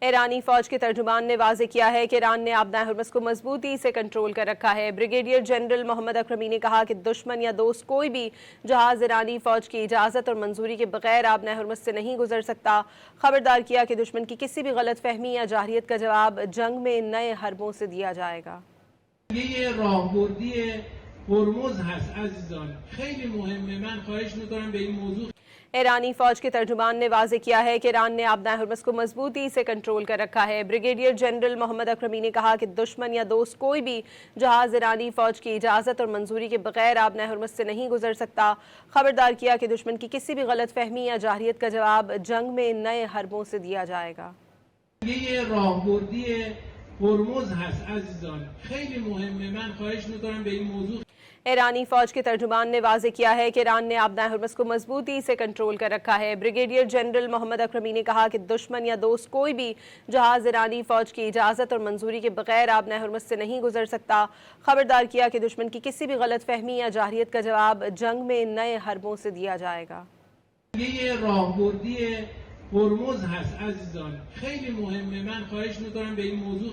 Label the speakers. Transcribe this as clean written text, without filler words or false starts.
Speaker 1: ایرانی فوج کے ترجمان نے واضح کیا ہے کہ ایران نے آبنائے ہرمز کو مضبوطی سے کنٹرول کر رکھا ہے۔ بریگیڈیئر جنرل محمد اکرمی نے کہا کہ دشمن یا دوست کوئی بھی جہاز ایرانی فوج کی اجازت اور منظوری کے بغیر آبنائے ہرمز سے نہیں گزر سکتا۔ خبردار کیا کہ دشمن کی کسی بھی غلط فہمی یا جارحیت کا جواب جنگ میں نئے حربوں سے دیا جائے گا۔
Speaker 2: یہ راهبردی هرمز هست عزیزان، خیلی مهمه. من خواهش میکنم به این موضوع
Speaker 1: ایرانی فوج کے ترجمان نے واضح کیا ہے کہ ایران نے آبنائے ہرمز کو مضبوطی سے کنٹرول کر رکھا ہے۔ بریگیڈیئر جنرل محمد اکرمی نے کہا کہ دشمن یا دوست کوئی بھی جہاز ایرانی فوج کی اجازت اور منظوری کے بغیر آبنائے ہرمز سے نہیں گزر سکتا۔ خبردار کیا کہ دشمن کی کسی بھی غلط فہمی یا جارحیت کا جواب جنگ میں نئے حربوں سے دیا جائے گا۔
Speaker 2: یہ راهبردی هرمز هست عزیزان، خیلی مهمه. من خواهش میکنم به این موضوع
Speaker 1: ایرانی فوج کے ترجمان نے واضح کیا ہے کہ ایران نے آبنائے ہرمز کو مضبوطی سے کنٹرول کر رکھا ہے۔ بریگیڈیئر جنرل محمد اکرمی نے کہا کہ دشمن یا دوست کوئی بھی جہاز ایرانی فوج کی اجازت اور منظوری کے بغیر آبنائے ہرمز سے نہیں گزر سکتا۔ خبردار کیا کہ دشمن کی کسی بھی غلط فہمی یا جارحیت کا جواب جنگ میں نئے حربوں سے دیا جائے گا۔
Speaker 2: یہ راهبردی هرمز هست عزیزان، خیلی مهمه. من خواهش میکنم به این موضوع